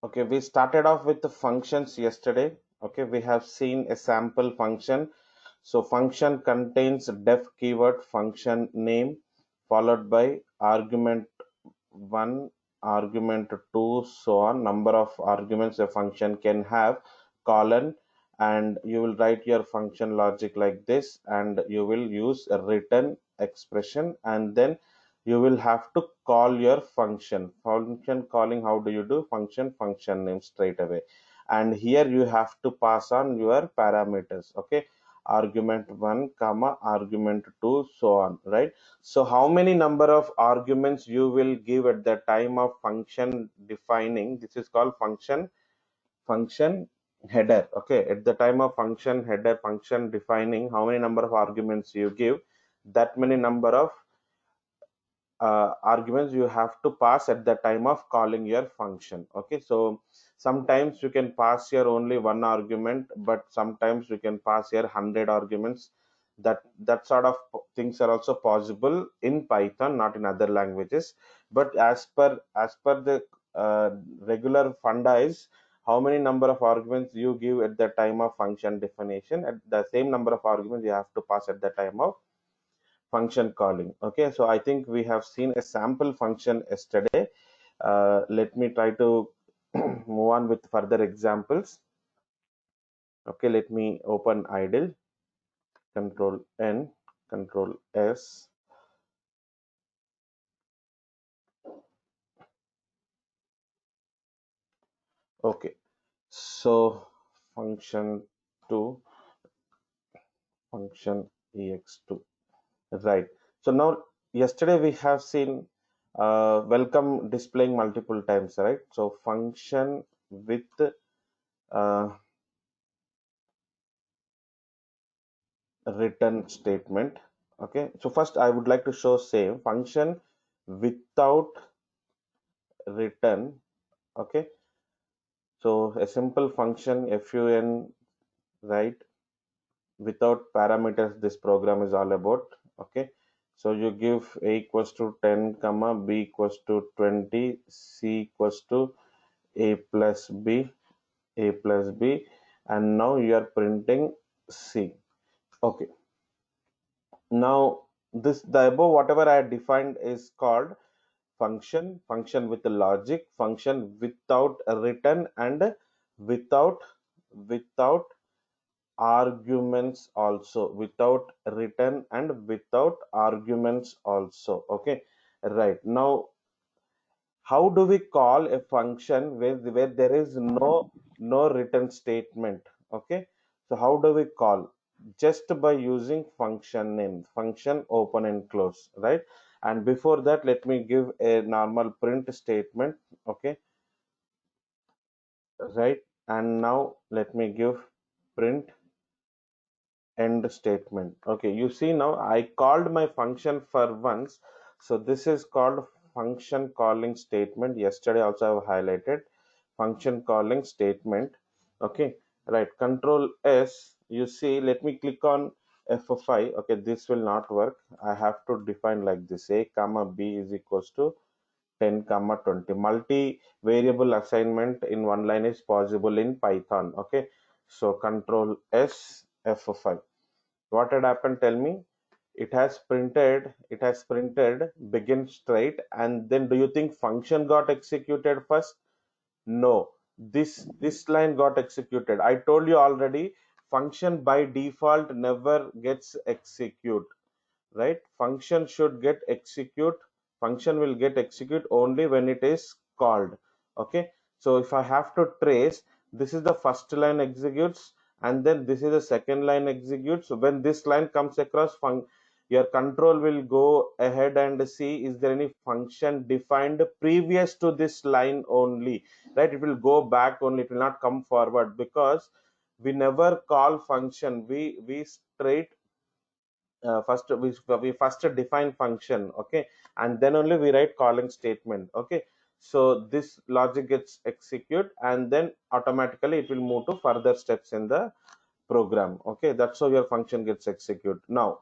Okay, we started off with the functions yesterday. Okay, we have seen a sample function. So function contains def keyword function name followed by argument 1, argument 2, so on. Number of arguments a function can have, colon, and you will write your function logic like this, and you will use a written expression, and then you will have to call your function calling. How do you do? Function name straight away, and here you have to pass on your parameters. Okay, argument 1 comma argument 2, so on, right? So how many number of arguments you will give at the time of function defining? This is called function header. Okay, at the time of function header, function defining, how many number of arguments you give, that many number of arguments you have to pass at the time of calling your function. Okay, so sometimes you can pass here only one argument, but sometimes you can pass here 100 arguments. That sort of things are also possible in Python, not in other languages. But as per the regular funda is how many number of arguments you give at the time of function definition, at the same number of arguments you have to pass at the time of function calling. Okay, so I think we have seen a sample function yesterday. Let me try to move on with further examples. Okay, let me open idle, control N, control S. Okay, so function 2, function ex2, right? So now yesterday we have seen welcome displaying multiple times, right? So function with uh, return statement. Okay, so first I would like to show same function without return. Okay, so a simple function fun, right, without parameters, this program is all about. Okay, so you give a equals to 10 comma b equals to 20, c equals to a plus b, a plus b, and now you are printing c. Okay, now this the above whatever I defined is called function with the logic, function without a return, and without without arguments also, without return and without arguments also. Okay, right. Now how do we call a function where there is no return statement? Okay, so how do we call? Just by using function name, function open and close, right? And before that, let me give a normal print statement. Okay, right, and now let me give print end statement. Okay, you see, now I called my function for once, so this is called function calling statement. Yesterday also I've highlighted function calling statement. Okay, right, control S. You see, let me click on F5. Okay, this will not work. I have to define like this: a comma b is equals to 10 comma 20. Multi variable assignment in one line is possible in Python. Okay, so control S, F5. What had happened? Tell me. It has printed begin straight, and then do you think function got executed first? No, this line got executed. I told you already, function by default never gets execute, right? Function will get execute only when it is called. Okay, so if I have to trace, this is the first line executes, and then this is the second line executes. So when this line comes across, your control will go ahead and see is there any function defined previous to this line only, right? It will go back only, it will not come forward, because we never call function. We straight we first define function. Okay, and then only we write calling statement. Okay, so this logic gets execute, and then automatically it will move to further steps in the program. Okay, that's how your function gets execute now.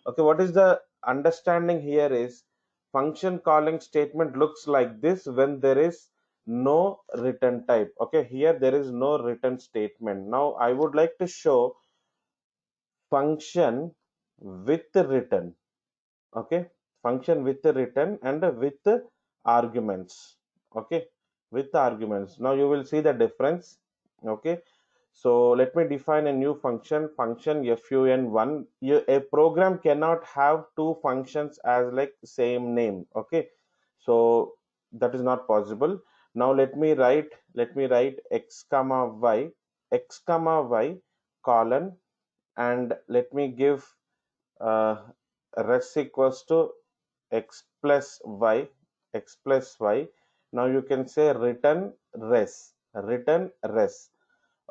Okay, what is the understanding here is function calling statement looks like this when there is no return type. Okay, here there is no return statement. Now I would like to show function with return. Okay, function with return and with arguments. Okay, with arguments. Now you will see the difference. Okay, so let me define a new function, function fun1. A program cannot have two functions as like same name. Okay, so that is not possible. Now let me write x comma y colon, and let me give uh, res equals to x plus y. Now you can say return res.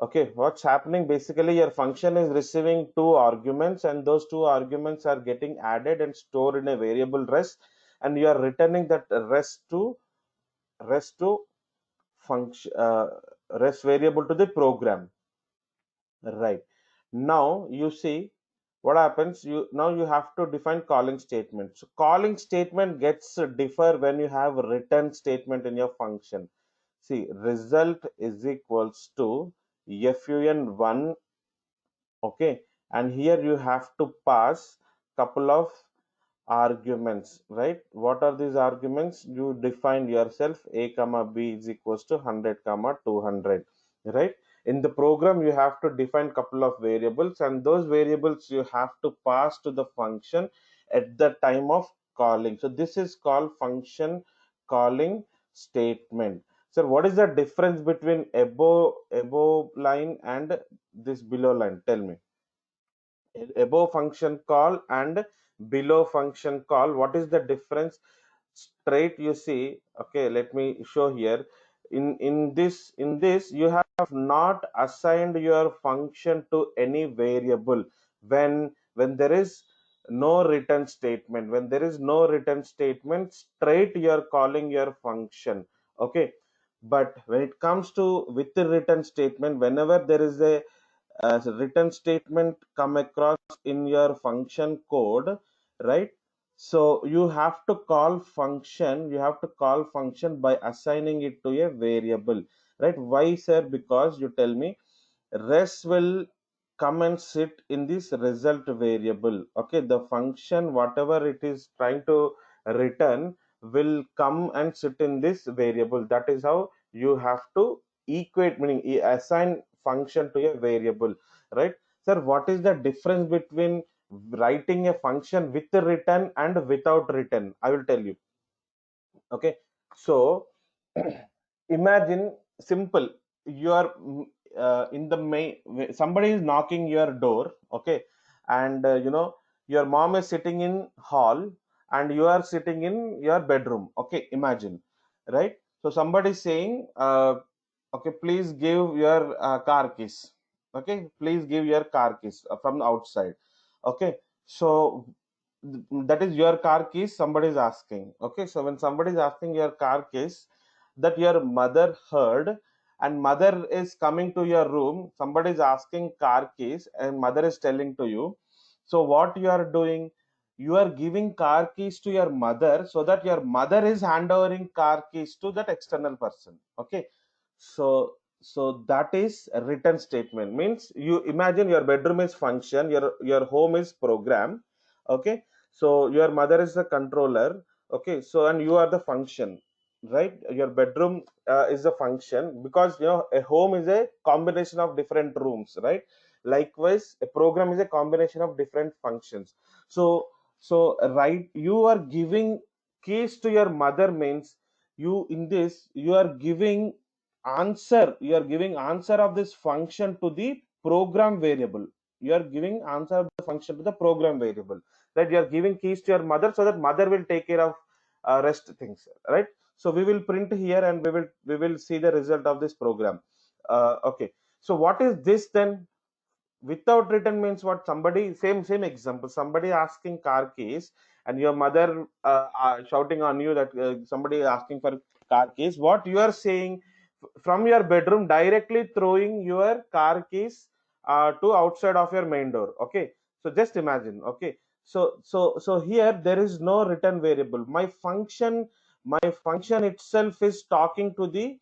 Okay, what's happening, basically your function is receiving two arguments, and those two arguments are getting added and stored in a variable res, and you are returning that res to function res variable to the program. Right. Now you see what happens. You have to define calling statement. So calling statement gets differ when you have return statement in your function. See, result is equals to fun1. Okay, and here you have to pass couple of arguments, right? What are these arguments? You define yourself. A comma b is equals to 100 comma 200, right? In the program you have to define couple of variables, and those variables you have to pass to the function at the time of calling. So this is called function calling statement. So what is the difference between above line and this below line? Tell me. Above function call and below function call, what is the difference? Straight, you see. Okay, let me show here. In this you have not assigned your function to any variable. When there is no return statement, straight you are calling your function. Okay, but when it comes to with the return statement, whenever there is a as a written statement come across in your function code, right? So you have to call function by assigning it to a variable, right? Why, sir? Because you tell me res will come and sit in this result variable. Okay, the function whatever it is trying to return will come and sit in this variable. That is how you have to equate, meaning assign function to a variable, right? Sir, what is the difference between writing a function with the return and without return? I will tell you. Okay, so imagine, simple. You are in the main, somebody is knocking your door. Okay, and your mom is sitting in hall and you are sitting in your bedroom. Okay, imagine, right? So somebody is saying, okay, please give your car keys. Okay, please give your car keys from the outside. Okay, so that is your car keys somebody is asking. Okay, so when somebody is asking your car keys, that your mother heard, and mother is coming to your room, somebody is asking car keys and mother is telling to you. So what you are doing, you are giving car keys to your mother so that your mother is handovering car keys to that external person. Okay, so that is a written statement. Means, you imagine your bedroom is function, your home is program. Okay, so your mother is the controller. Okay, so and you are the function, right? Your bedroom is a function, because a home is a combination of different rooms, right? Likewise, a program is a combination of different functions. So so right, you are giving keys to your mother, means you are giving answer of this function to the program variable. You are giving answer of the function to the program variable, right? You are giving keys to your mother so that mother will take care of rest things, right? So we will print here and we will see the result of this program. Okay, so what is this then? Without written means what? Somebody, same example, somebody asking car keys, and your mother shouting on you that somebody asking for car keys. What you are saying, from your bedroom directly throwing your car keys to outside of your main door. Okay, so just imagine. Okay, so here there is no return variable. My function itself is talking to the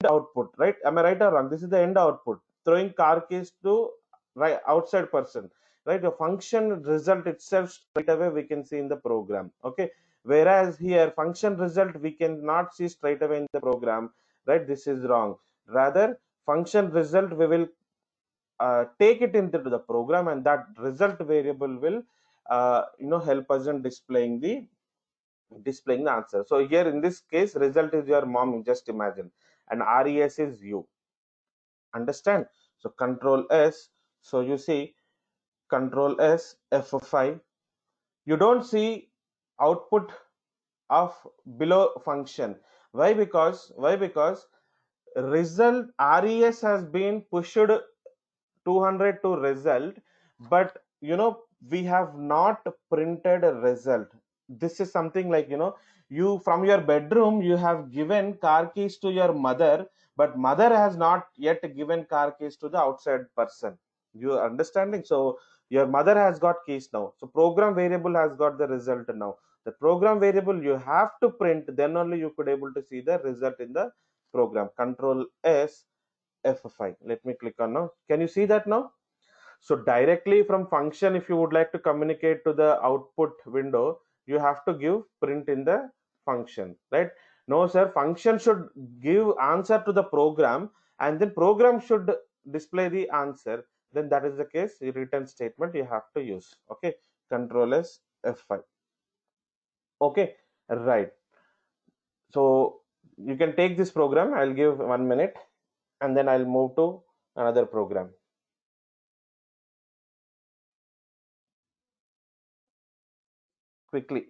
output, right? Am I right or wrong? This is the end output, throwing car keys to right outside person, right? The function result itself straight away we can see in the program, okay? Whereas here function result we cannot see straight away in the program, right? This is wrong. Rather, function result we will take it into the program, and that result variable will help us in displaying the answer. So here in this case, result is your mom, just imagine, and res is you. Understand? So control s. So you see control s f5. You don't see output of below function. Why? Because result res has been pushed 200 to result, but we have not printed a result. This is something like, you from your bedroom you have given car keys to your mother, but mother has not yet given car keys to the outside person. You are understanding? So your mother has got keys now, so program variable has got the result now. The program variable you have to print, then only you could able to see the result in the program. Control s f5. Let me click on now. Can you see that now? So directly from function, if you would like to communicate to the output window, you have to give print in the function, right? No, sir, function should give answer to the program, and then program should display the answer. Then that is the case, the return statement you have to use. Okay, control s f5. Okay, right. So you can take this program. I'll give 1 minute, and then I'll move to another program quickly.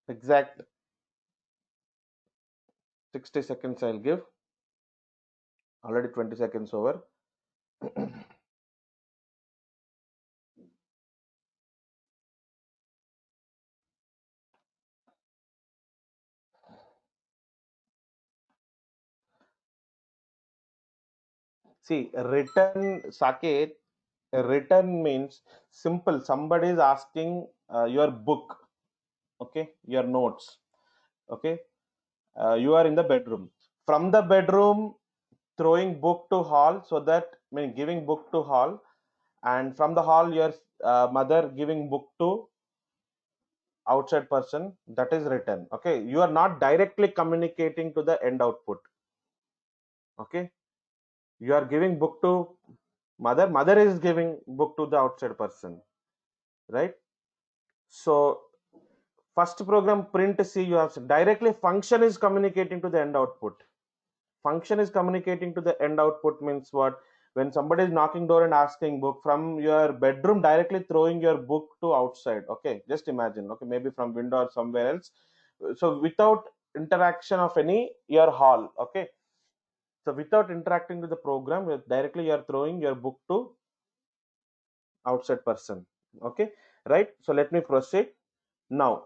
Exact 60 seconds I'll give. Already 20 seconds over. See, return, Saket, return means simple. Somebody is asking your book, okay, your notes, okay. You are in the bedroom. From the bedroom, throwing book to hall, so that mean giving book to hall, and from the hall, your mother giving book to outside person. That is written. Okay, you are not directly communicating to the end output. Okay, you are giving book to mother is giving book to the outside person, right? So first program print c, you have directly function is communicating to the end output. Function is communicating to the end output means what? When somebody is knocking door and asking book, from your bedroom directly throwing your book to outside. Okay, just imagine. Okay, maybe from window or somewhere else. So without interaction of any your hall. Okay, so without interacting with the program, directly you are throwing your book to outside person. Okay, right? So let me proceed now.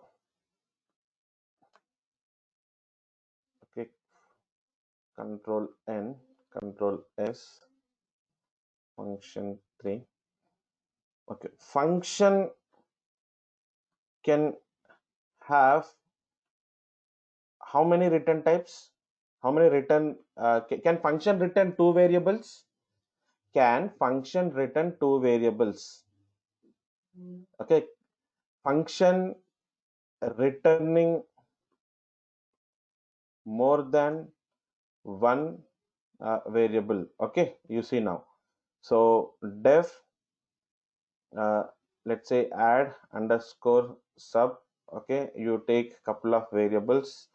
Okay, control n, control s, function 3. Okay, function can have how many return types? How many return can function return two variables? Can function return two variables? Okay, function returning more than one variable. Okay, you see now. So def uh, let's say add underscore sub. Okay, you take couple of variables,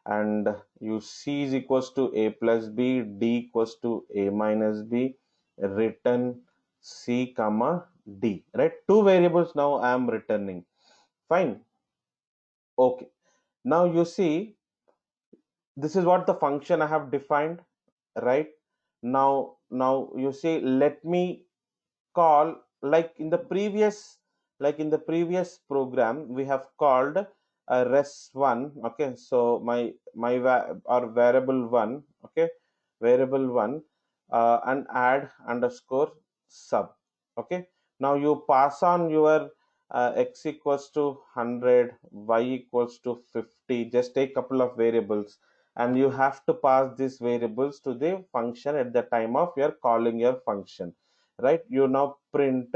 and you c is equals to a plus b, d equals to a minus b, return c comma d, right? Two variables now I am returning. Fine. Okay, now you see this is what the function I have defined, right? Now you see, let me call, like in the previous program we have called res1. Okay, so or variable 1. Okay, variable 1, and add underscore sub. Okay, now you pass on your x equals to 100, y equals to 50. Just take couple of variables, and you have to pass these variables to the function at the time of your calling your function, right? You now print,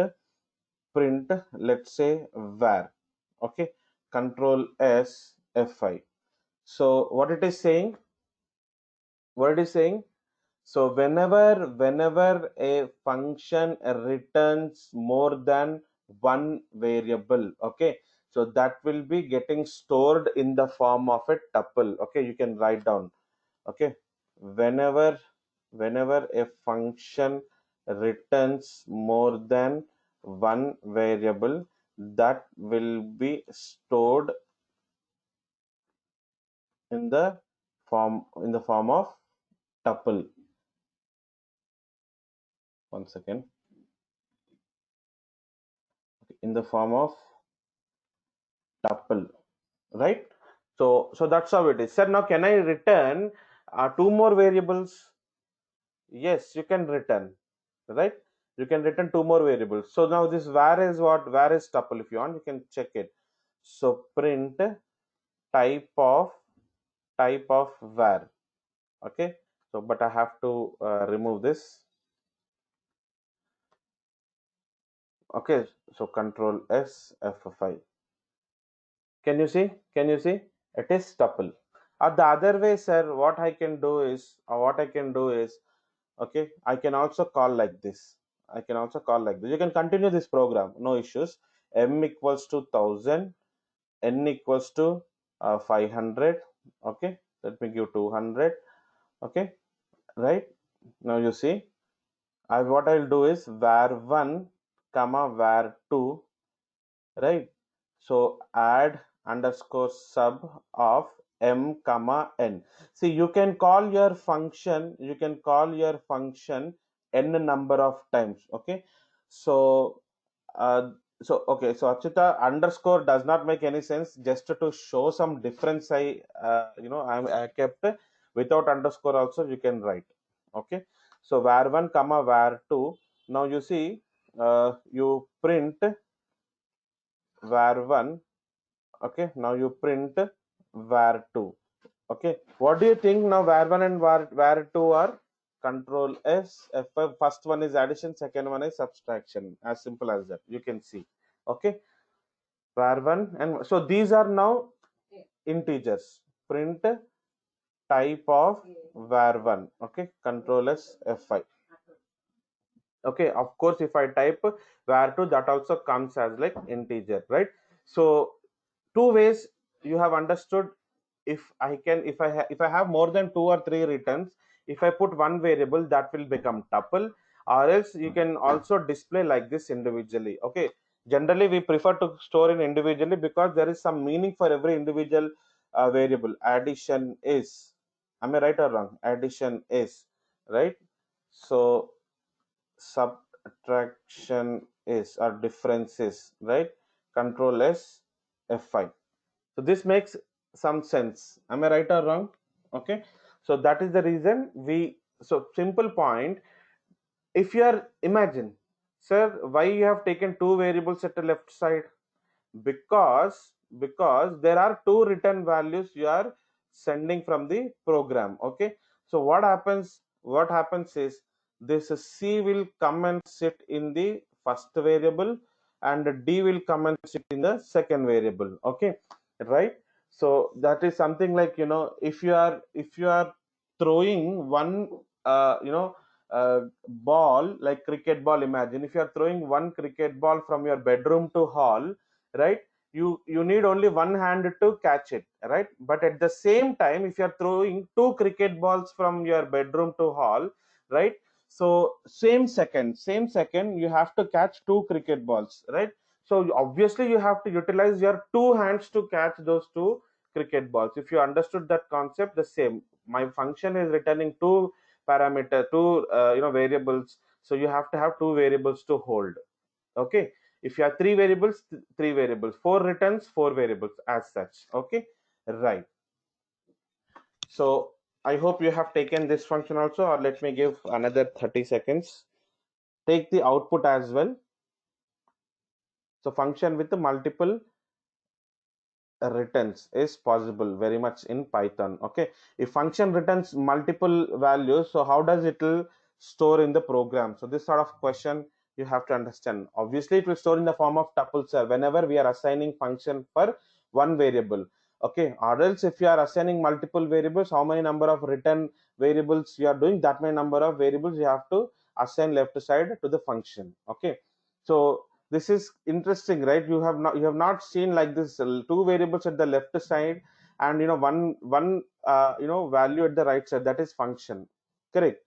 let's say var, okay, control s f5. So what it is saying, what it is saying, so whenever a function returns more than one variable, okay, so that will be getting stored in the form of a tuple. Okay, you can write down. Okay, whenever a function returns more than one variable, that will be stored in the form of tuple. One second. In the form of tuple, right? So that's how it is. Sir, now can I return two more variables? Yes, you can return, right? You can return two more variables. So now this var is what? Var is tuple. If you want, you can check it. So print type of var. Okay. So but I have to remove this. Okay. So control S F5. Can you see? Can you see? It is tuple. The other way, sir, what I can do is, okay, I can also call like this. I can also call like this. You can continue this program, no issues. M equals to 1000, N equals to 500. Okay, let me give 200. Okay, right now you see, what I'll do is var1 comma var2, right? So add underscore sub of m comma n. See, you can call your function, n number of times. Okay, so so Achita, underscore does not make any sense. Just to show some difference, I kept without underscore also you can write. Okay, so var1 comma var2. Now you see, you print var1. Okay, now you print var2. Okay, what do you think now? var1 and var2 are control S F5. First one is addition, second one is subtraction. As simple as that, you can see. Okay, var1, and so these are now integers. Print type of var1. Okay, control S F5. Okay, of course, if I type var2, that also comes as like integer, right? So two ways you have understood. If I have more than two or three returns, if I put one variable, that will become tuple, or else you can also display like this individually. Okay, generally we prefer to store in individually because there is some meaning for every individual variable. Addition is, am I right or wrong? Addition is, right? So subtraction is, or difference is, right? Control S F5. So this makes some sense. Am I right or wrong? Okay, so that is the reason so simple point. If you are, imagine, sir, why you have taken two variables at the left side? Because there are two return values you are sending from the program. Okay, so what happens is, this C will come and sit in the first variable, and D will come and sit in the second variable. Okay, right? So that is something like, if you are throwing one ball, like cricket ball. Imagine if you are throwing one cricket ball from your bedroom to hall, right? You need only one hand to catch it, right? But at the same time, if you are throwing two cricket balls from your bedroom to hall, right? So same second you have to catch two cricket balls, right? So obviously you have to utilize your two hands to catch those two cricket balls. If you understood that concept, the same, my function is returning two parameter, two variables, so you have to have two variables to hold. Okay, if you have three variables, three variables, four returns, four variables, as such. Okay, right? So I hope you have taken this function also, or let me give another 30 seconds. Take the output as well. So function with the multiple returns is possible very much in Python. Okay, if function returns multiple values, so how does it will store in the program? So this sort of question you have to understand. Obviously it will store in the form of tuples whenever we are assigning function for one variable. Okay, or else if you are assigning multiple variables, how many number of return variables you are doing, that many number of variables you have to assign left side to the function. Okay, so this is interesting, right? You have not seen like this two variables at the left side and one value at the right side, that is function, correct?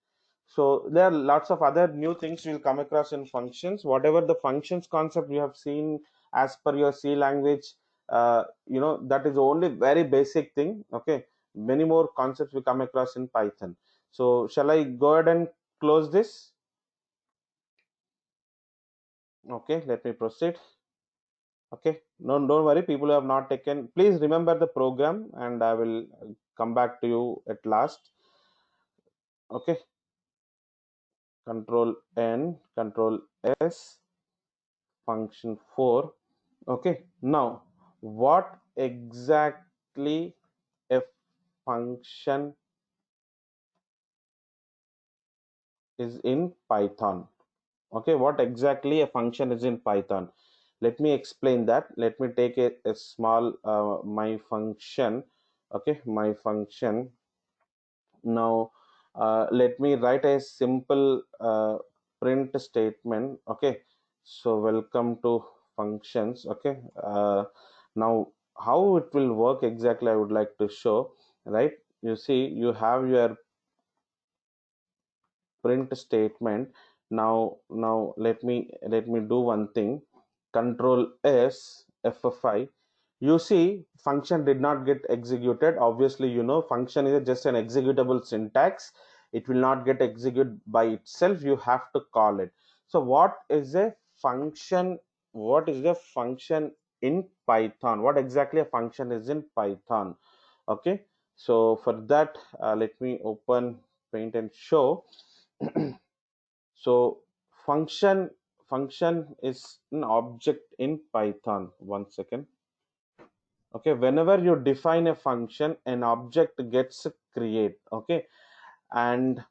So there are lots of other new things you'll come across in functions. Whatever the functions concept you have seen as per your C language, that is only very basic thing. Okay, many more concepts we come across in Python. So shall I go ahead and close this? Okay, let me proceed. Okay, no, don't worry, people who have not taken, please remember the program and I will come back to you at last. Okay, control N, control S, function 4. Okay, now what exactly a function is in Python? Okay, what exactly a function is in Python? Let me explain that. Let me take a small my function. Okay, my function. Now let me write a simple print statement. Okay, so welcome to functions. Okay, now how it will work exactly I would like to show, right? You see, you have your print statement. Now let me do one thing. Control S F5. You see function did not get executed. Obviously function is just an executable syntax. It will not get executed by itself, you have to call it. So what is a function? What is the function in Python? What exactly a function is in Python? Okay, so for that let me open Paint and show. So function is an object in Python. One second. Okay, whenever you define a function, an object gets created. Okay, and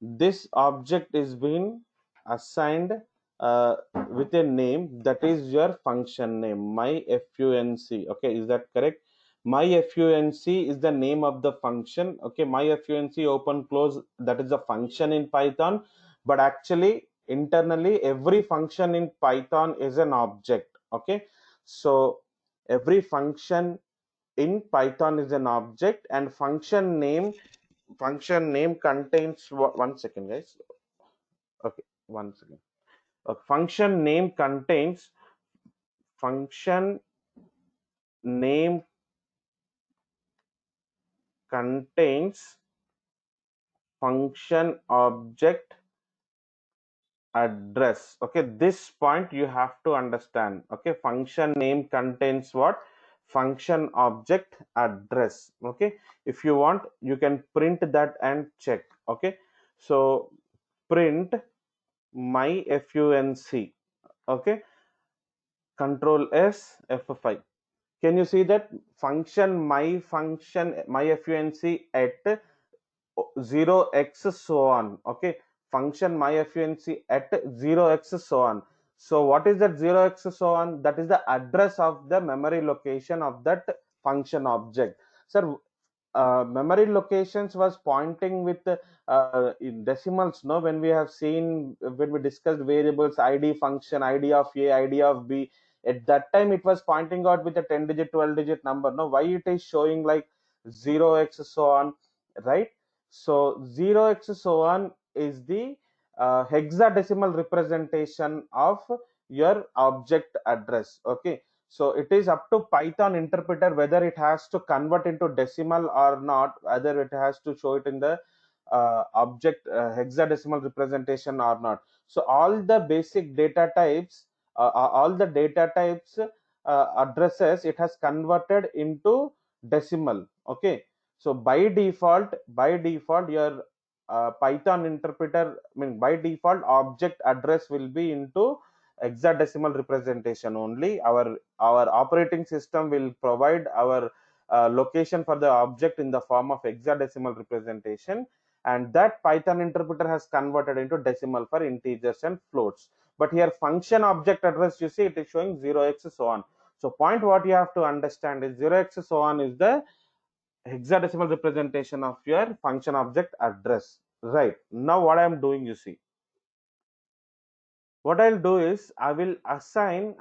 this object is being assigned uh, with a name, that is your function name, my func. Okay, is that correct? My func is the name of the function. Okay, my func open close, that is the function in Python. But actually internally every function in Python is an object. Okay, so every function in Python is an object, and function name contains one second, guys. Okay, one second. A function name name contains function object address. Okay, this point you have to understand. Okay, function name contains what? Function object address. Okay, if you want you can print that and check. Okay, so print my func. Okay, control S F5. Can you see that function my func at 0x so on? Okay, function my func at 0x so on. So what is that 0x so on? That is the address of the memory location of that function object. Sir, memory locations was pointing with in decimals, no? When we have seen, when we discussed variables, id function, id of a, id of b, at that time it was pointing out with a 10 digit 12 digit number. No, why it is showing like 0x so on, right? So 0x so on is the hexadecimal representation of your object address. Okay, so it is up to Python interpreter whether it has to convert into decimal or not, whether it has to show it in the object hexadecimal representation or not. So all the basic data types, all the data types addresses, it has converted into decimal. Okay, so by default your Python interpreter, I mean by default object address will be into hexadecimal representation only. Our operating system will provide our location for the object in the form of hexadecimal representation, and that Python interpreter has converted into decimal for integers and floats. But here function object address, you see it is showing 0x so on. So point what you have to understand is 0x so on is the hexadecimal representation of your function object address. Right, now what I am doing, you see, what I'll do is I will assign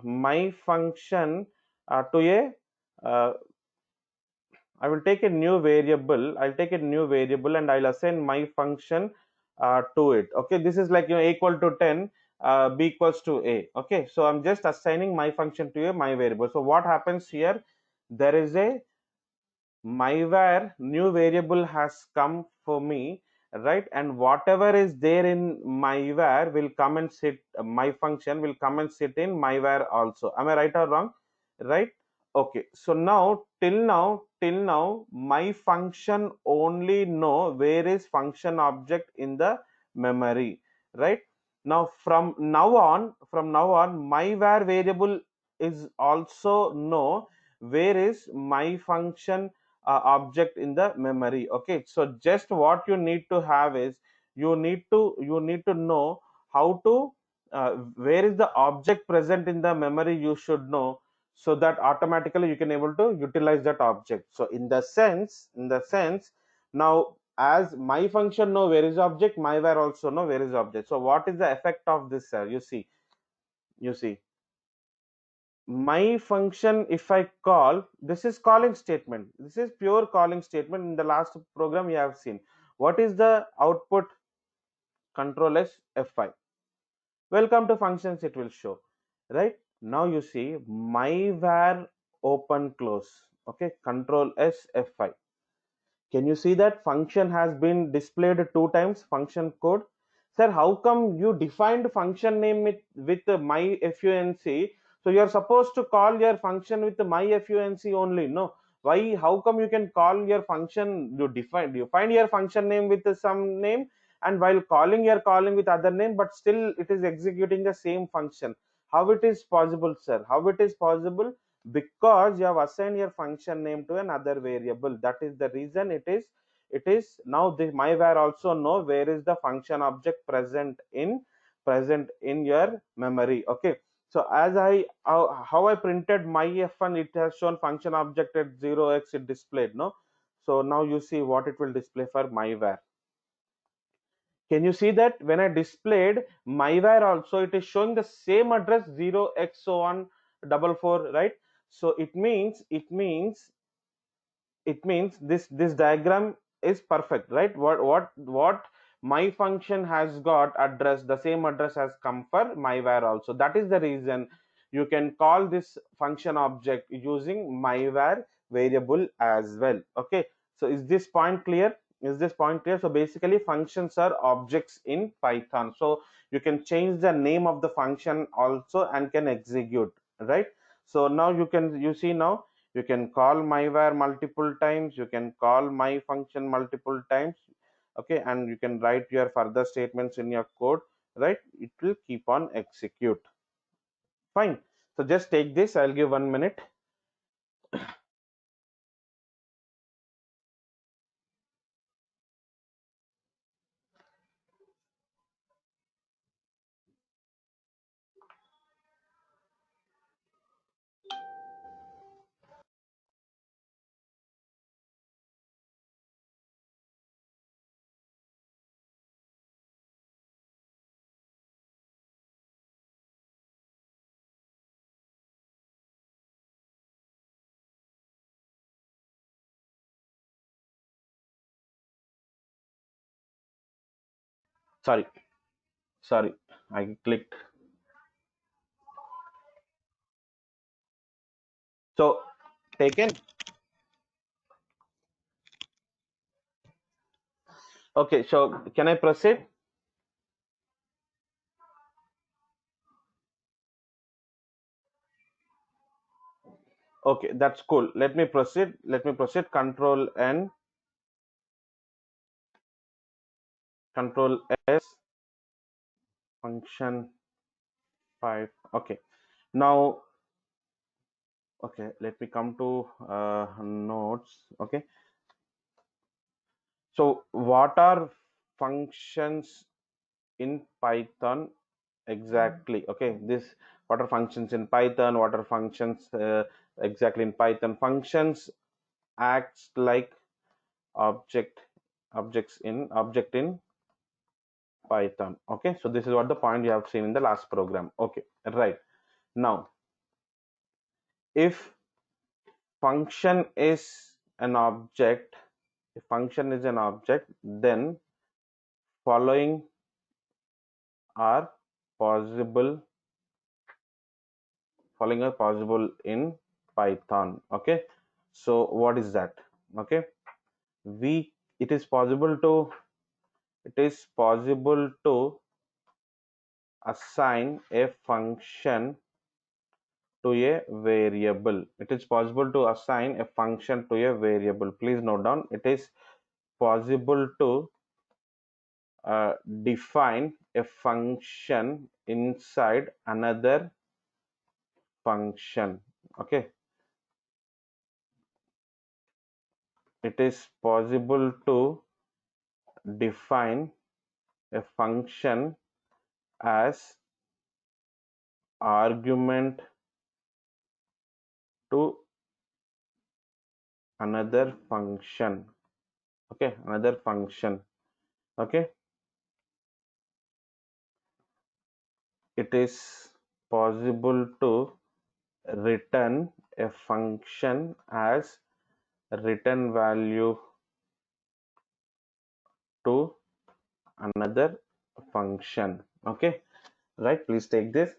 my function to a uh, I will take a new variable. I'll take a new variable and I'll assign my function to it. Okay, this is like, a equal to 10, b equals to a. Okay, so I'm just assigning my function to a my variable. So what happens here? There is a myvar new variable has come for me, right? And whatever is there in myvar will come and sit. My function will come and sit in myvar also. Am I right or wrong? Right? Okay, so now till now my function only know where is function object in the memory, right? Now from now on my var variable is also know where is my function object in the memory. Okay, so just what you need to have is you need to know how to where is the object present in the memory, you should know, so that automatically you can able to utilize that object. So in the sense now, as my function know where is object, my var also know where is object. So what is the effect of this, sir? You see my function, if I call, this is calling statement, this is pure calling statement. In the last program you have seen what is the output. Control s f5, welcome to functions, it will show. Right, now you see my var open close. Okay, control s f5, can you see that function has been displayed two times? Function code. Sir, how come you defined function name with my func? So you're supposed to call your function with my func only. No. Why? How come you can call your function? You find your function name with some name, and while calling you're calling with other name, but still it is executing the same function. How it is possible, sir? How it is possible? Because you have assigned your function name to another variable. That is the reason it is now the myvar also know where is the function object present in your memory. Okay, so as how I printed my f1, it has shown function object at 0x, it displayed, no? So now you see what it will display for myvar. Can you see that when I displayed myvar also, it is showing the same address 0x so on 44, right? So it means this diagram is perfect, right? What my function has got address, the same address has come for myvar also. That is the reason you can call this function object using myvar variable as well. Okay, so is this point clear? So basically functions are objects in Python, so you can change the name of the function also and can execute, right? So now you see now you can call myvar multiple times, you can call my function multiple times. Okay, and you can write your further statements in your code, right? It will keep on execute. Fine, so just take this, I'll give 1 minute. Sorry sorry I clicked. So taken. Okay, so can I proceed? Okay, that's cool. Let me proceed. Control N, control S, function 5. Okay, now, okay, let me come to notes. Okay, so what are functions in Python exactly? Okay, this, what are functions in Python, what are functions exactly in Python? Functions acts like object in Python. Okay, so this is what the point you have seen in the last program. Okay, right. Now, if function is an object, if function is an object, then following are possible, following are possible in Python. Okay, so what is that? Okay, we it is possible to, it is possible to assign a function to a variable. It is possible to assign a function to a variable. Please note down, it is possible to define a function inside another function. Okay, it is possible to define a function as argument to another function. Okay, another function. Okay, it is possible to return a function as return value to another function. Okay, right, please take this.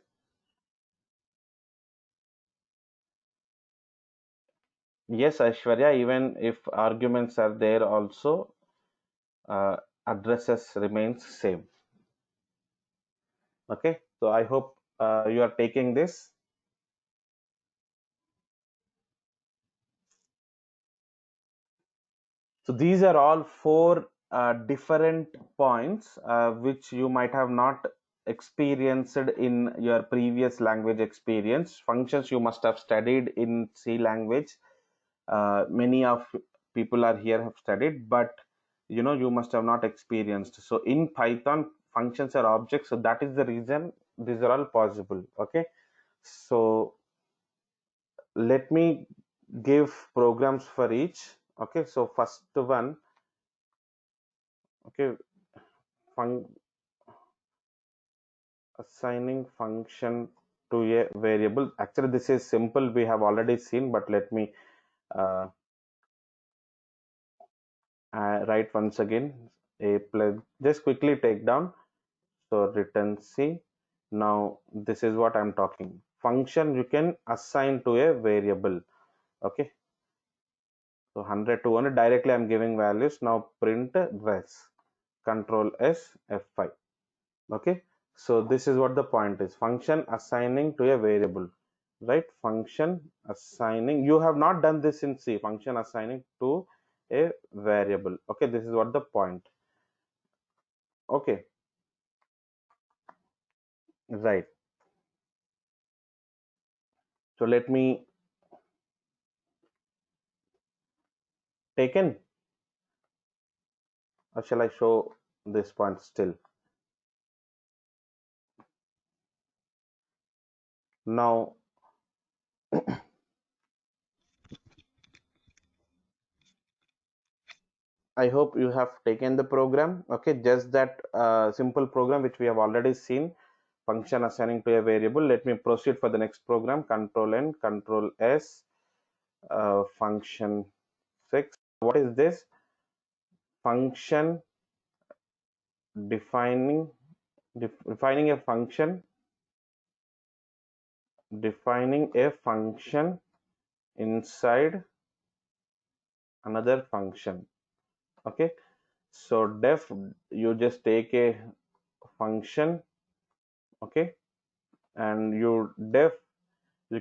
Yes, Aishwarya, even if arguments are there also, uh, addresses remains same. Okay, so I hope you are taking this. So these are all four different points which you might have not experienced in your previous language experience. Functions you must have studied in C language. Many of people are here have studied, but you must have not experienced. So in Python, functions are objects. So that is the reason these are all possible. Okay. So let me give programs for each. Okay. So first one, okay, assigning function to a variable. Actually, this is simple. We have already seen, but let me uh, write once again. A plus, just quickly take down. So return C. Now this is what I'm talking. Function you can assign to a variable. Okay. So 100 to 100 directly I'm giving values. Now print res. Control S F5. Okay, so this is what the point is. Function assigning to a variable, right? Function assigning, you have not done this in C. Function assigning to a variable. Okay, this is what the point. Okay, right. So let me take in, or shall I show this point still? Now I hope you have taken the program. Okay, just that simple program which we have already seen. Function assigning to a variable. Let me proceed for the next program. Control N, Control S, function 6. What is this? Function defining defining a function, defining a function inside another function. Okay, so def, you just take a function. Okay, and you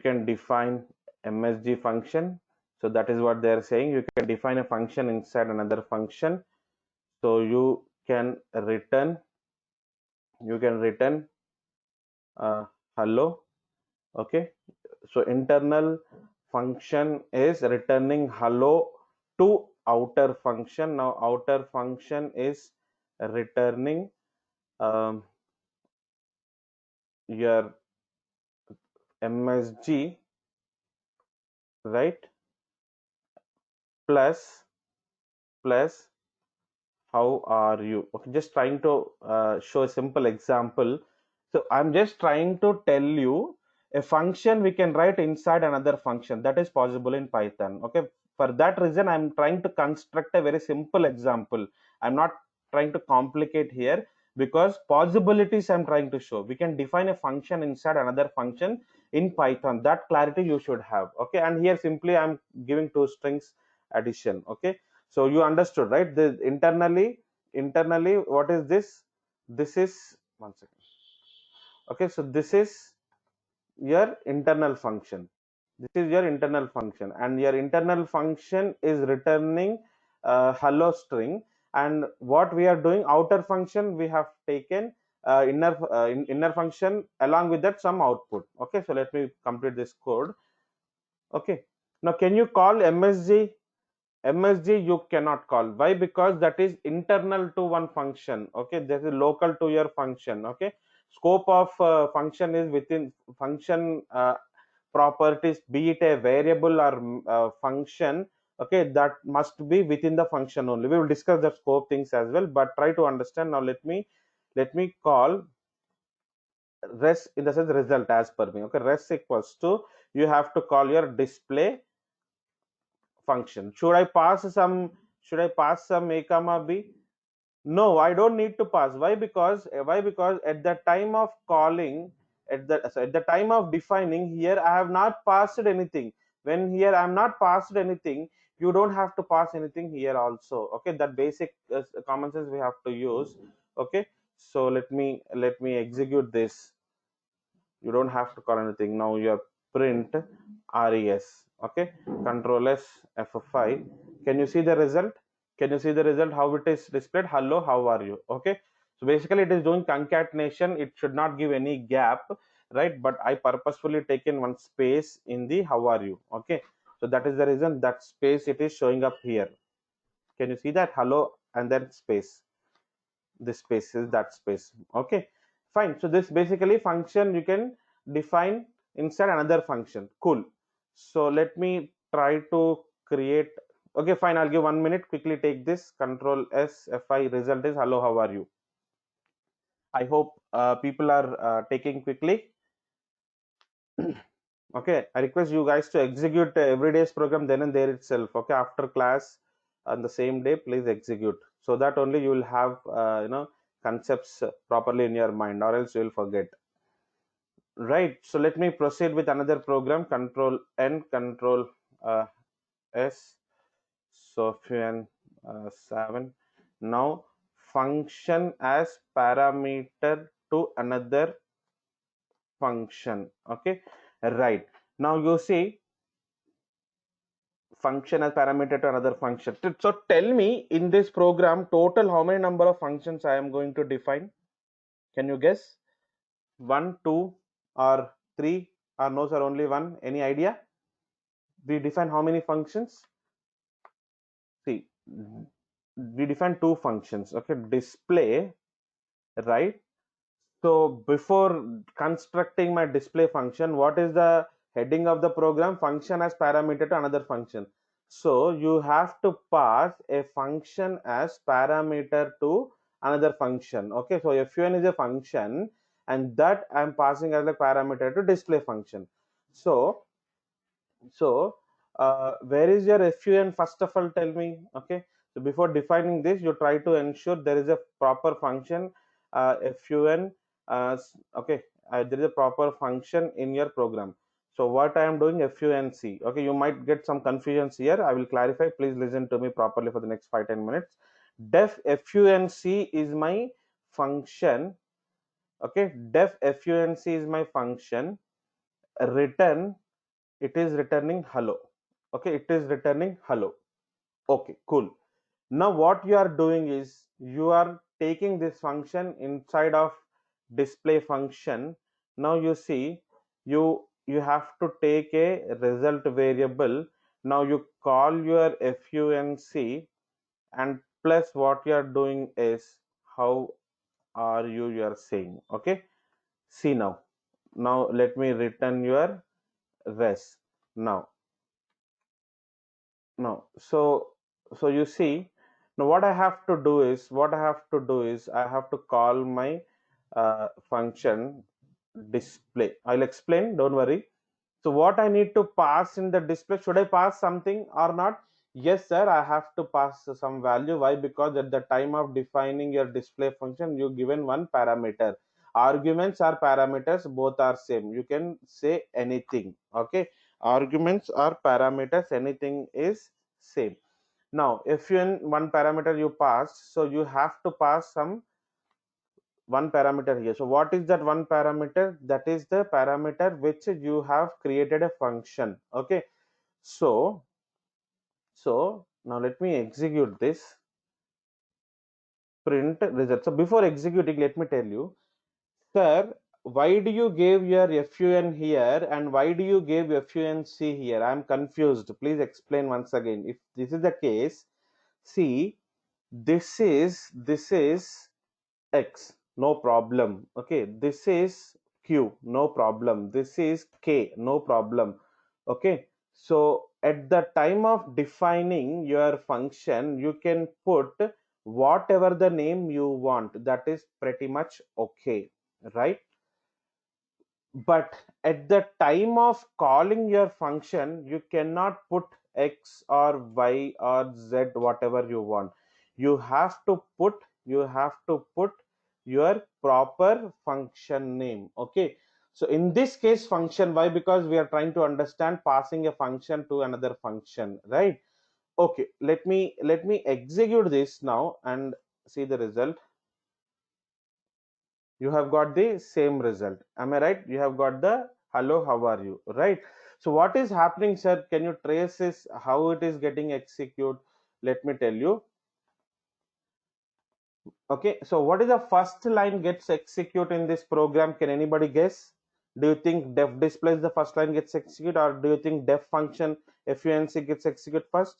can define msg function. So that is what they are saying. You can define a function inside another function, so you can return you can return hello. Okay, so internal function is returning hello to outer function. Now outer function is returning um, your msg, right, plus plus how are you. Okay, just trying to show a simple example. So I'm just trying to tell you a function we can write inside another function that is possible in Python. Okay, for that reason I'm trying to construct a very simple example. I'm not trying to complicate here, because possibilities I'm trying to show. We can define a function inside another function in Python. That clarity you should have. Okay, and here simply I'm giving two strings addition. Okay, so you understood, right? The internally what is this? This is, one second. Okay, so this is your internal function. This is your internal function, and your internal function is returning hello string. And what we are doing, outer function we have taken inner function, along with that some output. Okay, so let me complete this code. Okay, now can you call msg? MSG you cannot call. Why? Because that is internal to one function. Okay, that is local to your function. Okay, scope of function is within function properties, be it a variable or function. Okay, that must be within the function only. We will discuss the scope things as well, but try to understand. Now let me call res, in the sense result, as per me. Okay, res equals to, you have to call your display function. Should I pass some a comma b? No, I don't need to pass. Why? Because at the time of calling, at the time of defining, here I have not passed anything. When here I am not passed anything, you don't have to pass anything here also. Okay, that basic common sense we have to use. Okay, so let me execute this. You don't have to call anything. Now your print res. Okay, control s f5. Can you see the result? Can you see the result, how it is displayed? Hello, how are you? Okay, so basically it is doing concatenation. It should not give any gap, right? But I purposefully taken one space in the how are you. Okay, so that is the reason that space it is showing up here. Can you see that? Hello, and then space. This space is that space. Okay, fine. So this basically function you can define inside another function. Cool. So let me try to create. Okay, fine, I'll give 1 minute, quickly take this. Control s fi, result is hello, how are you? I hope people are taking quickly. Okay, I request you guys to execute every day's program then and there itself. Okay, after class on the same day, please execute, so that only you will have concepts properly in your mind, or else you will forget. Right, so let me proceed with another program. Control n, control s, so fun 7. Now function as parameter to another function. Okay, right, now you see function as parameter to another function. So tell me, in this program total how many number of functions I am going to define? Can you guess? 1, 2, or 3, or no sir, only one? Any idea? We define how many functions? See, we define two functions. Okay, display, right? So before constructing my display function, what is the heading of the program? Function as parameter to another function. So you have to pass a function as parameter to another function. Okay, so fun is a function, and that I'm passing as a parameter to display function. So where is your fun? First of all, tell me. Okay, so before defining this, you try to ensure there is a proper function fun. Okay, there is a proper function in your program. So what I am doing, func. Okay, you might get some confusions here. I will clarify. Please listen to me properly for the next 5-10 minutes. Def func is my function. Okay, def func is my function. Return, it is returning hello. Okay, it is returning hello. Okay, cool. Now what you are doing is, you are taking this function inside of display function. Now you see, you have to take a result variable. Now you call your func, and plus what you are doing is how are you are saying. Okay, see now let me return your res. Now now so so you see, now what I have to do is I have to call my function display. I'll explain, don't worry. So what I need to pass in the display, should I pass something or not? Yes, sir, I have to pass some value. Why? Because at the time of defining your display function, you given one parameter. Arguments are parameters, both are same. You can say anything. Okay. Arguments are parameters, anything is same. Now, if you in one parameter you pass, so you have to pass some one parameter here. So what is that one parameter? That is the parameter which you have created a function. Okay, so now let me execute this print result. So before executing, let me tell you, sir, why do you give your fun here and why do you give func here? I am confused. Please explain once again. If this is the case, see, this is x, no problem. Okay, this is q, no problem. This is k, no problem. Okay, so at the time of defining your function, you can put whatever the name you want. That is pretty much okay, right? But at the time of calling your function, you cannot put x or y or z, whatever you want. You have to put your proper function name. Okay, so in this case function, why? Because we are trying to understand passing a function to another function, right? Okay, let me execute this now and see the result. You have got the same result. Am I right? You have got the hello, how are you, right? So what is happening, sir? Can you trace this, how it is getting execute? Let me tell you. Okay, so what is the first line gets execute in this program? Can anybody guess? Do you think def display is the first line gets execute, or do you think def function func gets execute first?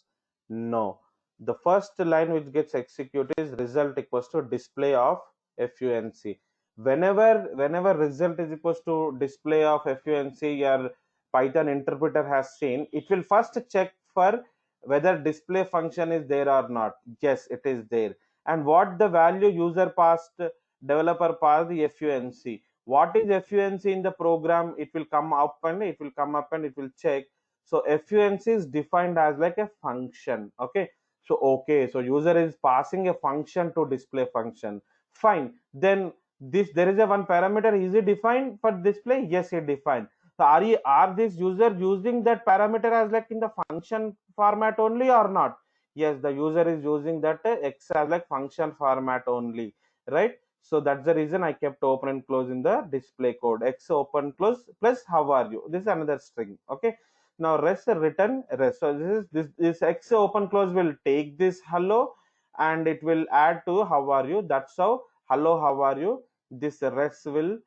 No, the first line which gets executed is result equals to display of func. Whenever result is equals to display of func, your Python interpreter has seen, it will first check for whether display function is there or not. Yes, it is there. And what the value user passed, developer passed the func. What is func in the program? It will come up and it will check. So func is defined as like a function. Okay, so user is passing a function to display function. Fine, then this, there is a one parameter, is it defined for display? Yes, it defined. So are this user using that parameter as like in the function format only or not? Yes, the user is using that x as like function format only, right? So that's the reason I kept open and close in the display code. X open close plus how are you, this is another string. Okay, now rest return rest. So this x open close will take this hello and it will add to how are you. That's how hello, how are you, this rest will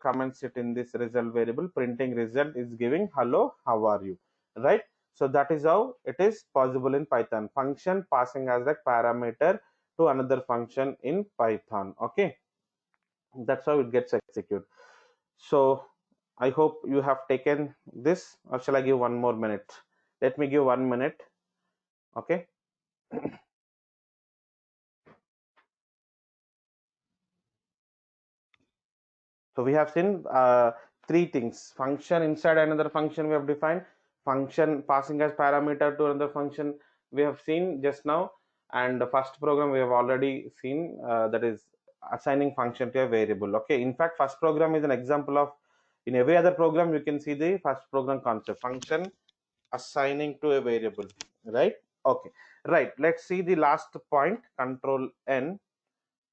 comments it in this result variable. Printing result is giving hello, how are you, right? So that is how it is possible in Python. Function passing as a parameter to another function in Python. Okay, that's how it gets executed. So I hope you have taken this, or shall I give one more minute? Let me give 1 minute. Okay. So we have seen three things: function inside another function we have defined, function passing as parameter to another function we have seen just now, and the first program we have already seen, that is assigning function to a variable. Okay, in fact, first program is an example of, in every other program you can see the first program concept, function assigning to a variable, right? Okay, right. Let's see the last point. Control N,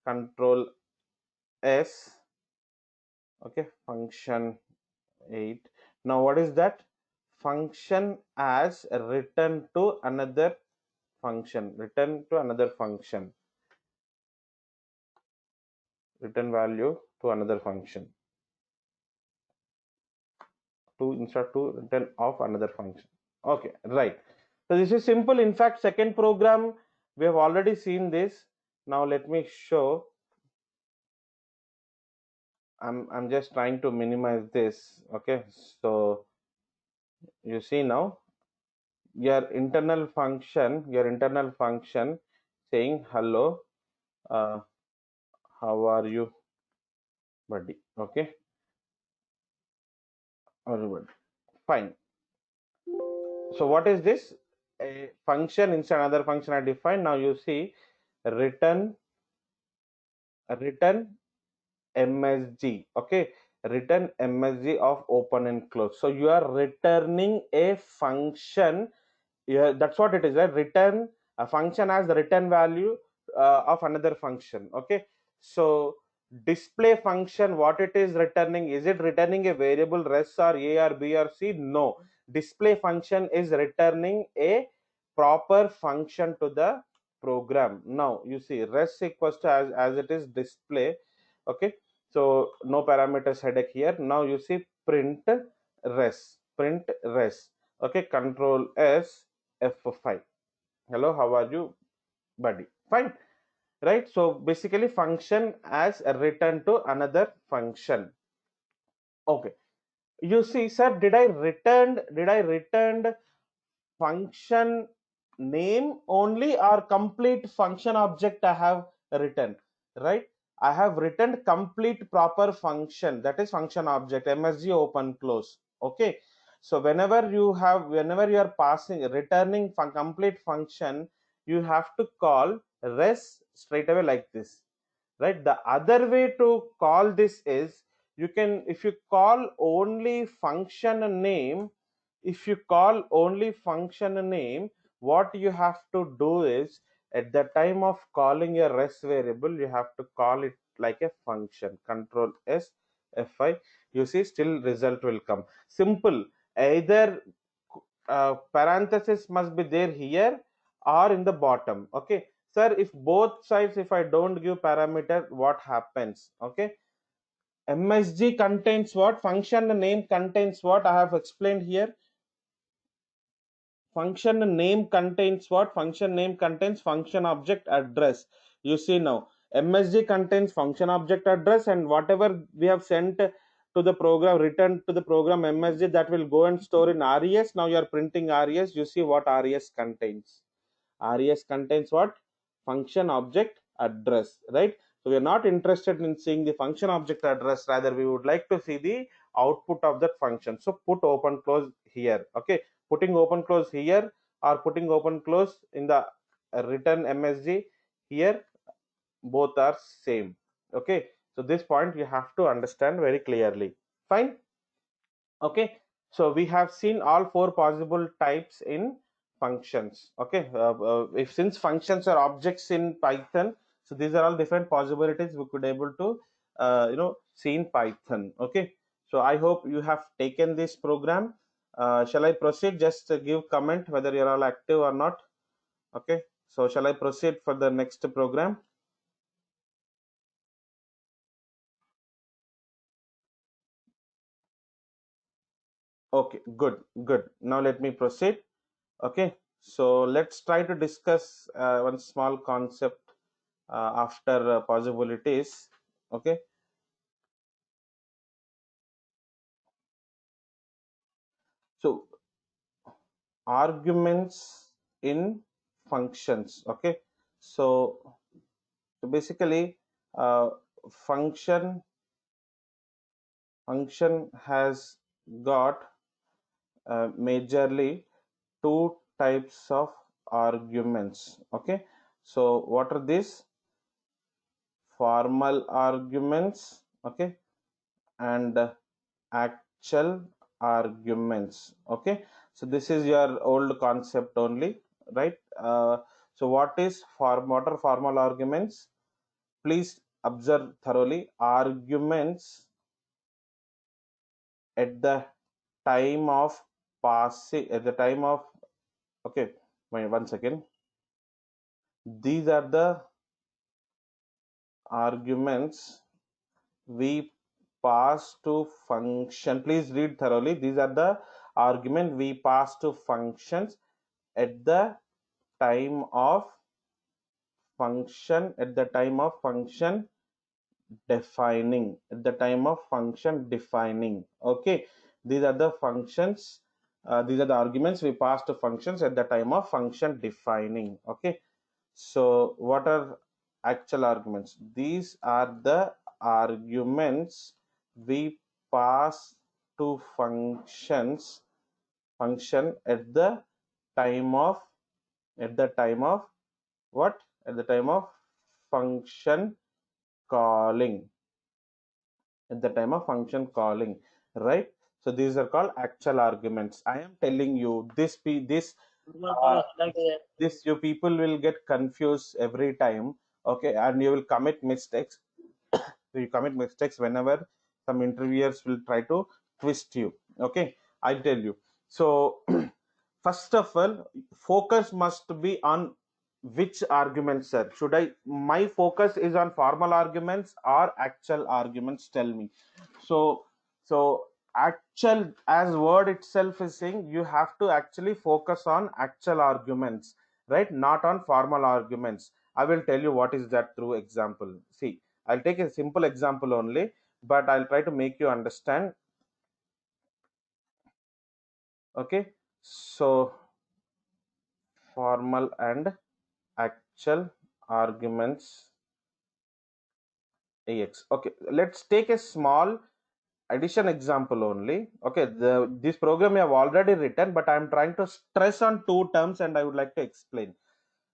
Control S. Okay, function 8. Now what is that? Function as return to another function, return to another function. return value to another function, to instead to return of another function. Okay, right. So this is simple. In fact, second program we have already seen this. Now let me show. I'm just trying to minimize this. Okay, so you see now your internal function saying hello, uh, how are you, buddy? Okay, everybody, fine. So what is this? A function inside another function I define. Now you see return MSG. Okay, return MSG of open and close. So you are returning a function. Yeah, that's what it is, right? Return a function as the return value of another function. Okay, so display function, what it is returning, is it returning a variable res or a or b or c? No, display function is returning a proper function to the program. Now you see res equals to as it is display. Okay, so no parameters headache here. Now you see print res. Okay, control s F5. Hello, how are you, buddy? Fine, right? So basically function as a return to another function. Okay, you see, sir, did I returned function name only or complete function object I have written, right? I have written complete proper function, that is function object, MSG open close. Okay, so whenever you are passing returning complete function, you have to call res straight away like this, right? The other way to call this is, you can, if you call only function name, if you call only function name, what you have to do is, at the time of calling a res variable, you have to call it like a function. Control s F5. You see, still result will come simple. Either parenthesis must be there here or in the bottom. Okay, sir, if both sides, if I don't give parameter, what happens? Okay, MSG contains what? Function name contains what? I have explained here. Function name contains what? Function name contains function object address. You see now, MSG contains function object address, and whatever we have sent to the program, returned to the program MSG, that will go and store in RES. Now you are printing RES. You see what RES contains. RES contains what? Function object address, right? So we are not interested in seeing the function object address, rather we would like to see the output of that function. So put open close here. Okay, putting open close here or putting open close in the return MSG here, both are same. Okay, so this point you have to understand very clearly. Fine. Okay, so we have seen all four possible types in functions. Okay, if since functions are objects in Python, so these are all different possibilities we could able to see in Python. Okay, so I hope you have taken this program. Shall I proceed? Just give comment whether you're all active or not. Okay, so shall I proceed for the next program? Okay, good. Now let me proceed. Okay, so let's try to discuss one small concept after possibilities. Okay, so arguments in functions. Okay, so, basically, uh, function function has got majorly two types of arguments. Okay, so what are these? Formal arguments. Okay, and actual arguments. Okay, so this is your old concept only, right? So what are formal arguments? Please observe thoroughly. Arguments at the time of passing, at the time of, okay, wait one second. These are the arguments we pass to function. Please read thoroughly. These are the argument we pass to functions at the time of function defining, at the time of function defining. Okay, these are the functions, these are the arguments we pass to functions at the time of function defining. Okay, so what are actual arguments? These are the arguments we pass to function at the time of, at the time of what? At the time of function calling. At the time of function calling, right? So these are called actual arguments. I am telling you uh, this you people will get confused every time. Okay, and you will commit mistakes. You commit mistakes whenever some interviewers will try to twist you. Okay, I tell you. So first of all, focus must be on which argument, sir. Should I, my focus is on formal arguments or actual arguments? Tell me. So, so actual, as word itself is saying, you have to actually focus on actual arguments, right? Not on formal arguments. I will tell you what is that through example. See, I'll take a simple example only, but I'll try to make you understand. Okay, so formal and actual arguments AX. Okay, let's take a small addition example only. Okay, this program you have already written, but I'm trying to stress on two terms and I would like to explain.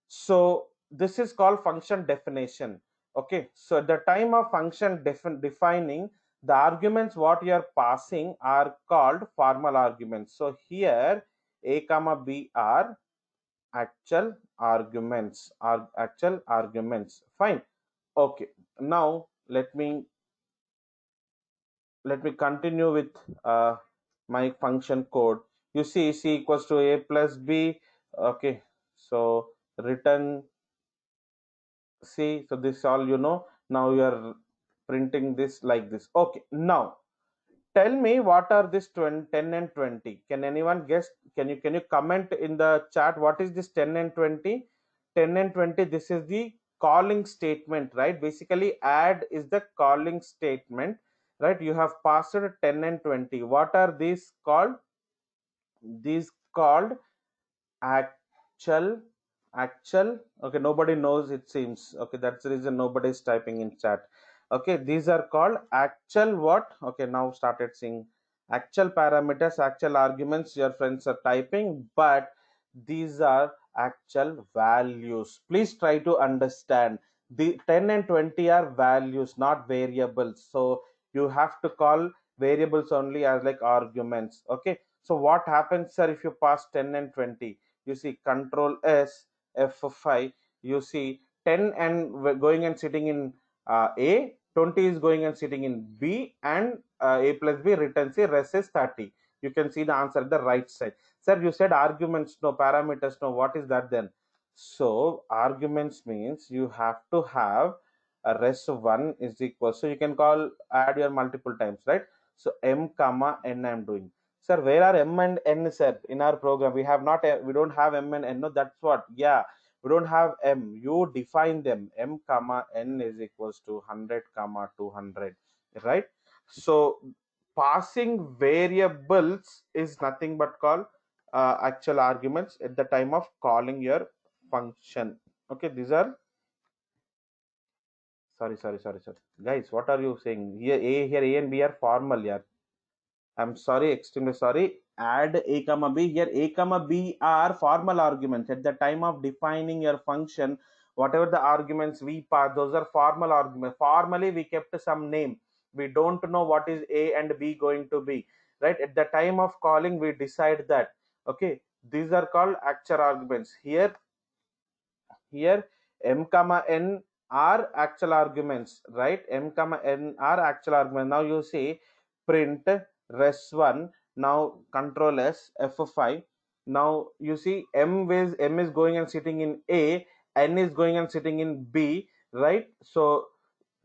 So this is called function definition. Okay, so at the time of function defining, the arguments what you are passing are called formal arguments. So here a comma b are actual arguments, are actual arguments. Fine. Okay, now let me continue with my function code. You see c equals to a plus b. Okay, so return c. So this all you know. Now you are printing this like this. Okay, now tell me what are this 10 and 20? Can anyone guess? Can you comment in the chat what is this 10 and 20? 10 and 20, this is the calling statement, right? Basically add is the calling statement, right? You have passed 10 and 20. What are these called? These called actual, actual. Okay, nobody knows, it seems. Okay, that's the reason nobody is typing in chat. Okay, these are called actual what? Okay, now started seeing actual parameters, actual arguments your friends are typing, but these are actual values. Please try to understand, the 10 and 20 are values, not variables. So you have to call variables only as like arguments. Okay, so what happens, sir, if you pass 10 and 20? You see control s f5, you see 10 and going and sitting in a, 20 is going and sitting in b, and a plus b returns a, rest is 30. You can see the answer at the right side. Sir, you said arguments no, parameters no. What is that then? So arguments means you have to have a res1 is equal, so you can call add your multiple times, right? So m comma n I'm doing. Sir, where are m and n, sir? In our program we have not, we don't have m and n. No, that's what, yeah, we don't have m. You define them. M comma n is equals to 100 comma 200, right? So passing variables is nothing but called actual arguments at the time of calling your function. Okay, these are, sorry, guys, what are you saying here? A and b are formal, yeah. I'm sorry, extremely sorry. Add a comma b. Here a comma b are formal arguments. At the time of defining your function, whatever the arguments we pass, those are formal arguments. Formally, we kept some name. We don't know what is a and b going to be. Right? At the time of calling, we decide that. Okay. These are called actual arguments. Here m comma n are actual arguments, right? M comma n are actual arguments. Now you see print res1, now control s f5. Now you see m is going and sitting in a, n is going and sitting in b, right? So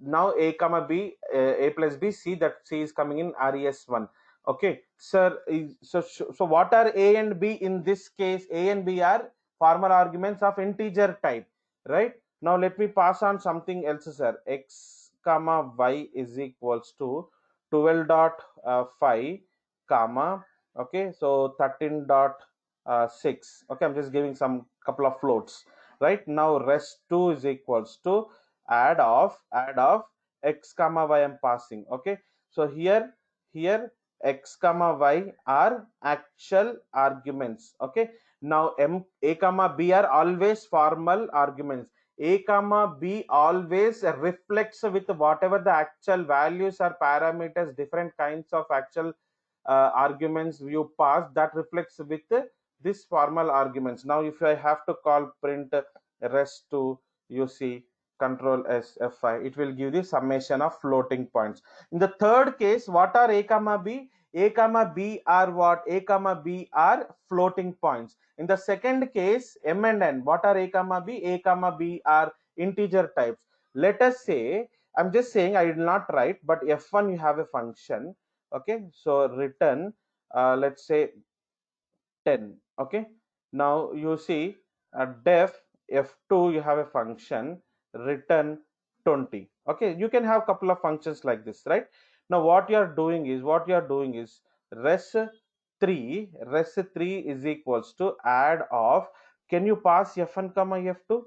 now a comma b, a plus b, c, that c is coming in res1. Okay, sir. So what are a and b in this case? A and b are formal arguments of integer type, right? Now let me pass on something else, sir. X comma y is equals to 12.5 comma, okay, so 13.6. Okay, I'm just giving some couple of floats. Right now res2 is equals to add of x comma y I'm passing. Okay, so here x comma y are actual arguments. Okay, now a comma b are always formal arguments. A comma b always reflects with whatever the actual values or parameters, different kinds of actual arguments you pass, that reflects with this formal arguments. Now if I have to call print res2, you see control s f5, it will give the summation of floating points. In the third case, what are a comma b? A comma b are what? A comma b are floating points. In the second case, m and n, what are a comma b? A comma b are integer types. Let us say, I'm just saying, I did not write, but f1 you have a function. Okay, so return let's say 10. Okay, now you see def f2 you have a function return 20. Okay, you can have couple of functions like this, right? Now what you are doing is res3 is equals to add of, can you pass f1 comma f2?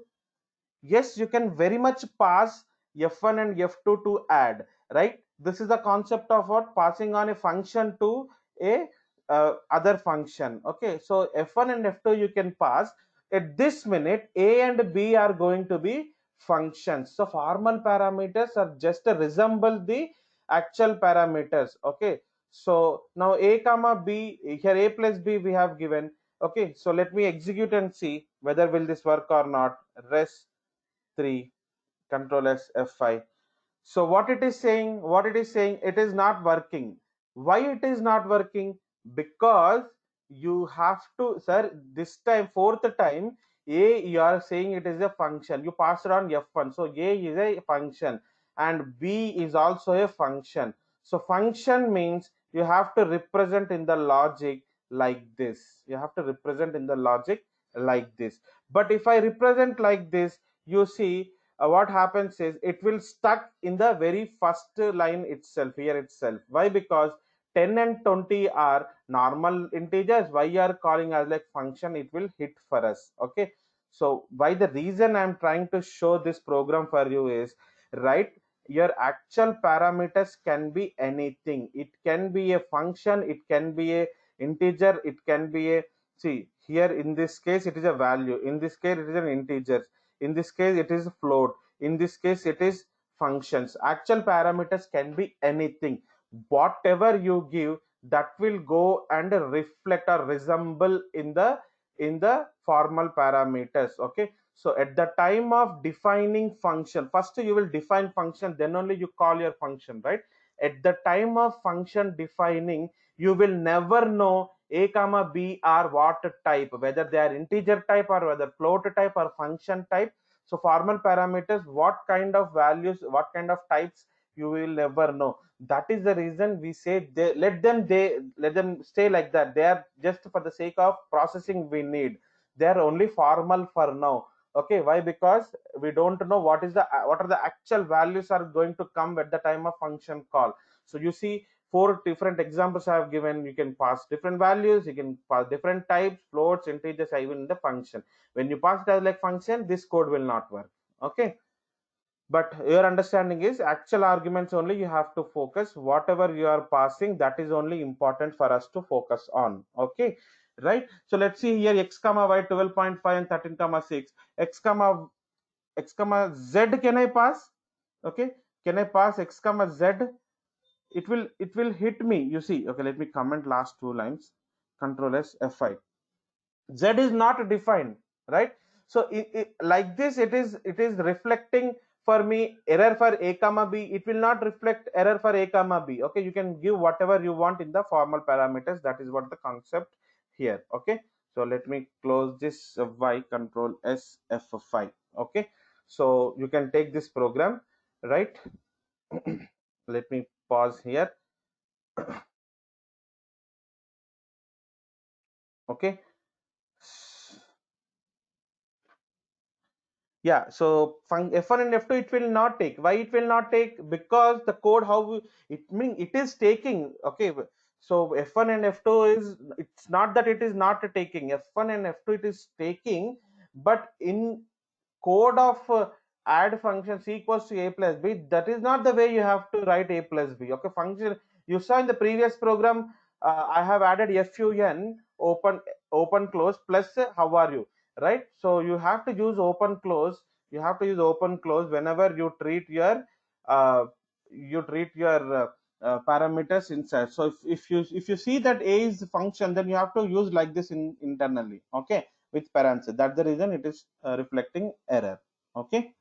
Yes, you can very much pass f1 and f2 to add, right? This is the concept of what? Passing on a function to a other function. Okay, so f1 and f2 you can pass. At this minute, a and b are going to be functions, so formal parameters are just resemble the actual parameters. Okay, so now a comma b, here a plus b we have given. Okay, so let me execute and see whether will this work or not. Res 3, control s f5. So what it is saying, it is not working. Why it is not working? Because you have to, sir, this time, fourth time, a you are saying it is a function, you pass it on f1, so a is a function and b is also a function. So function means you have to represent in the logic like this. You have to represent in the logic like this. But if I represent like this, you see what happens is it will stuck in the very first line itself, here itself. Why? Because 10 and 20 are normal integers. Why you are calling as like function, it will hit for us. Okay, so why the reason I'm trying to show this program for you is, right, your actual parameters can be anything. It can be a function, it can be a integer, it can be a, see here in this case it is a value, in this case it is an integer, in this case it is float, in this case it is functions. Actual parameters can be anything. Whatever you give, that will go and reflect or resemble in the formal parameters. Okay, so at the time of defining function, first you will define function, then only you call your function, right? At the time of function defining, you will never know a comma b are what type, whether they are integer type or whether float type or function type. So formal parameters, what kind of values, what kind of types, you will never know. That is the reason we say they let them stay like that. They are just for the sake of processing we need. They are only formal for now. Okay, why? Because we don't know what are the actual values are going to come at the time of function call. So you see, four different examples I have given. You can pass different values, you can pass different types, floats, integers, even in the function. When you pass it as like function, this code will not work. Okay, but your understanding is actual arguments only you have to focus. Whatever you are passing, that is only important for us to focus on. Okay, right? So let's see here, x comma y 12.5 and 13 comma 6, x comma z, can I pass? Okay, can I pass x comma z? It will hit me, you see. Okay, let me comment last two lines, control s f5. Z is not defined, right? So like this, it is reflecting for me error for a comma b. It will not reflect error for a comma b. Okay, you can give whatever you want in the formal parameters. That is what the concept here. Okay, so let me close this y, control s f5. Okay, so you can take this program right? Let me pause here. Okay. Yeah, so F1 and F2 it will not take. Why it will not take? Because the code it mean it is taking. Okay, so F1 and F2 is, it's not that it is not taking. F1 and F2 it is taking, but in code of add function c equals to a plus b, that is not the way you have to write a plus b. Okay, function you saw in the previous program, I have added fun open close plus how are you, right? So you have to use open close. You have to use open close whenever you treat your uh, parameters inside. So if you see that a is function, then you have to use like this internally. Okay, with parentheses. That's the reason it is reflecting error. Okay.